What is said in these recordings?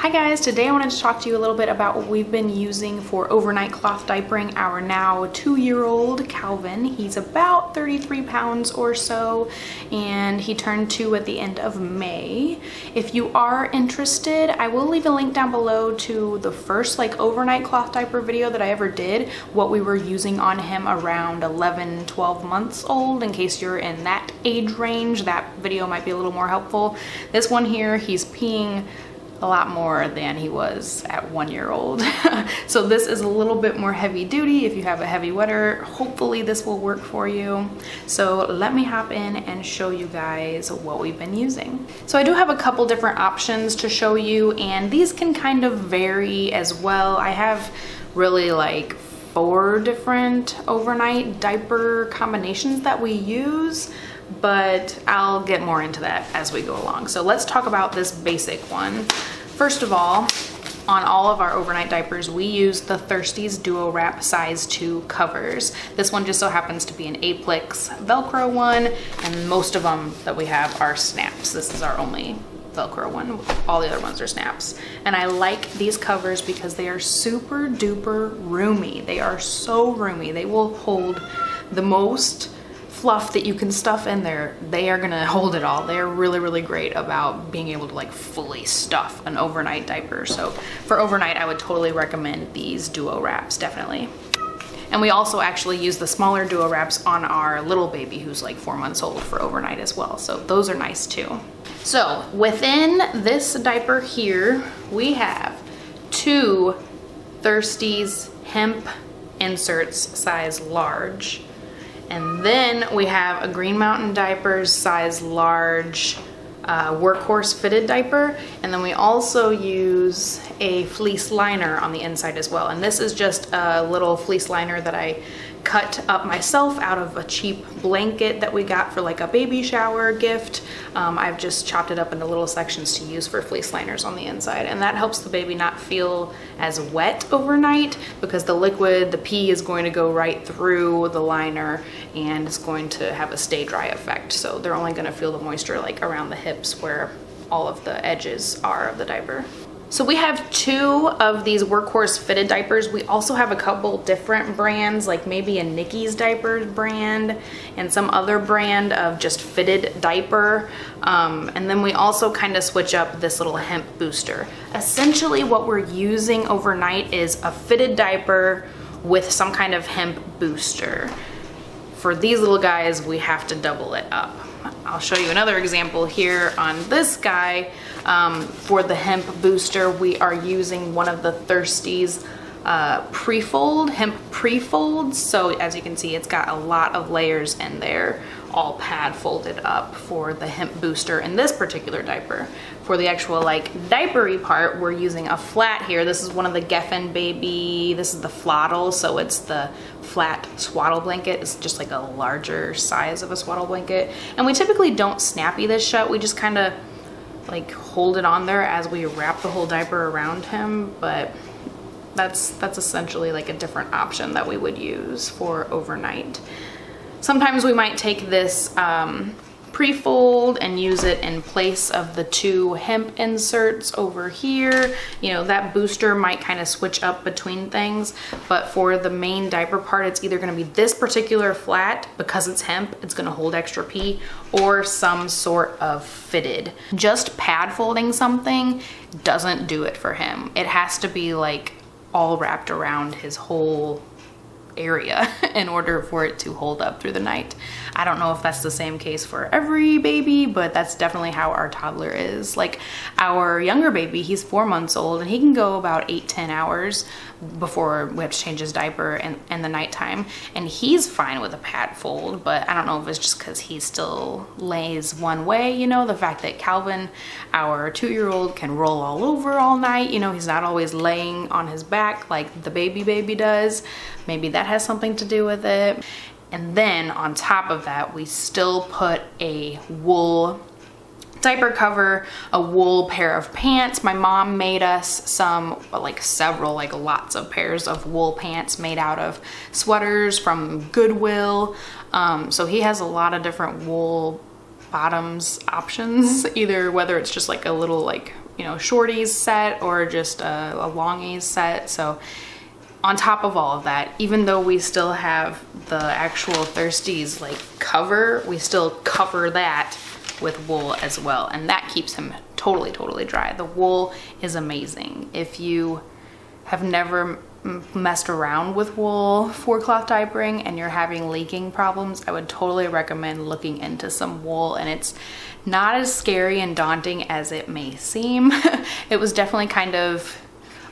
Hi guys, today I wanted to talk to you a little bit about what we've been using for overnight cloth diapering our now 2-year-old Calvin. He's about 33 pounds or so, and he turned 2 at the end of May. If you are interested, I will leave a link down below to the first overnight cloth diaper video that I ever did, what we were using on him around 11, 12 months old. In case you're in that age range, that video might be a little more helpful. This one here, he's peeing a lot more than he was at 1 year old. So this is a little bit more heavy duty. If you have a heavy wetter, hopefully this will work for you. So let me hop in and show you guys what we've been using. So I do have a couple different options to show you, and these can kind of vary as well. I have really 4 different overnight diaper combinations that we use, but I'll get more into that as we go along. So let's talk about this basic one. First of all, on all of our overnight diapers, we use the Thirsties Duo Wrap size 2 covers. This one just so happens to be an Aplix Velcro one, and most of them that we have are snaps. This is our only Velcro one. All the other ones are snaps. And I like these covers because they are super duper roomy. They are so roomy. They will hold the most fluff that you can stuff in there. They are gonna hold it all. They're really, really great about being able to fully stuff an overnight diaper. So for overnight, I would totally recommend these Duo Wraps, definitely. And we also actually use the smaller Duo Wraps on our little baby who's 4 months old for overnight as well. So those are nice too. So within this diaper here, we have 2 Thirsties hemp inserts size large. And then we have a Green Mountain Diapers size large workhorse fitted diaper. And then we also use a fleece liner on the inside as well. And this is just a little fleece liner that I cut up myself out of a cheap blanket that we got for a baby shower gift. I've just chopped it up into little sections to use for fleece liners on the inside, and that helps the baby not feel as wet overnight because the liquid, the pee, is going to go right through the liner and it's going to have a stay dry effect. So they're only going to feel the moisture around the hips where all of the edges are of the diaper. So we have 2 of these workhorse fitted diapers. We also have a couple different brands, maybe a Nikki's Diapers brand and some other brand of just fitted diaper. And then we also kind of switch up this little hemp booster. Essentially what we're using overnight is a fitted diaper with some kind of hemp booster. For these little guys, we have to double it up. I'll show you another example here on this guy. For the hemp booster, we are using one of the Thirsties hemp pre-folds. So as you can see, it's got a lot of layers in there, all pad folded up for the hemp booster in this particular diaper. For the actual diapery part, we're using a flat here. This is one of the Geffen Baby. This is the Flottle, so it's the flat swaddle blanket. It's just a larger size of a swaddle blanket. And we typically don't snappy this shut. We just kind of hold it on there as we wrap the whole diaper around him. But that's essentially a different option that we would use for overnight. Sometimes we might take this pre-fold and use it in place of the 2 hemp inserts over here. You know, that booster might kind of switch up between things, but for the main diaper part, it's either going to be this particular flat because it's hemp, it's going to hold extra pee, or some sort of fitted. Just pad folding something doesn't do it for him. It has to be all wrapped around his whole area in order for it to hold up through the night. I don't know if that's the same case for every baby, but that's definitely how our toddler is. Our younger baby, he's 4 months old, and he can go about 8-10 hours before we have to change his diaper in the nighttime, and he's fine with a pad fold. But I don't know if it's just because he still lays one way. You know, the fact that Calvin, our 2-year-old, can roll all over all night. You know, he's not always laying on his back like the baby does. Maybe that has something to do with it. And then on top of that, we still put a wool diaper cover, a wool pair of pants. My mom made us some, lots of pairs of wool pants made out of sweaters from Goodwill. So he has a lot of different wool bottoms options, either whether it's just a little you know, shorties set or just a longies set. So on top of all of that, even though we still have the actual Thirsties like cover, we still cover that with wool as well, and that keeps him totally dry. The wool is amazing. If you have never messed around with wool for cloth diapering and you're having leaking problems, I would totally recommend looking into some wool, and it's not as scary and daunting as it may seem. It was definitely kind of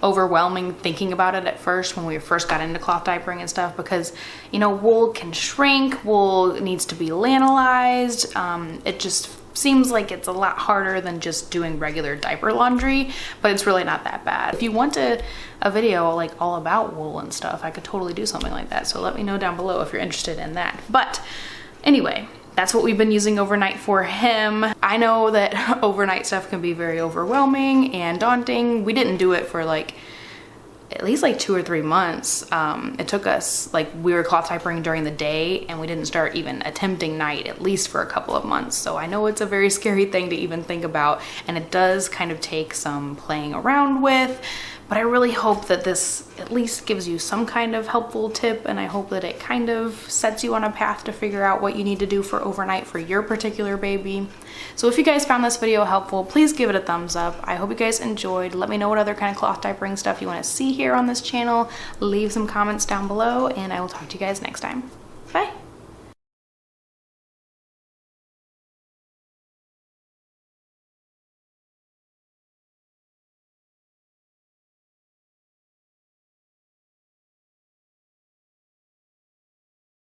overwhelming thinking about it at first when we first got into cloth diapering and stuff, because, you know, wool can shrink, wool needs to be lanolized. It just seems like it's a lot harder than just doing regular diaper laundry, but it's really not that bad. If you want a video like all about wool and stuff, I could totally do something like that. So let me know down below if you're interested in that. But anyway, that's what we've been using overnight for him. I know that overnight stuff can be very overwhelming and daunting. We didn't do it for like at least like 2 or 3 months. It took us, like, we were cloth diapering during the day and we didn't start even attempting night at least for a couple of months. So I know it's a very scary thing to even think about, and it does kind of take some playing around with, but I really hope that this at least gives you some kind of helpful tip, and I hope that it kind of sets you on a path to figure out what you need to do for overnight for your particular baby. So if you guys found this video helpful, please give it a thumbs up. I hope you guys enjoyed. Let me know what other kind of cloth diapering stuff you want to see here on this channel. Leave some comments down below, and I will talk to you guys next time.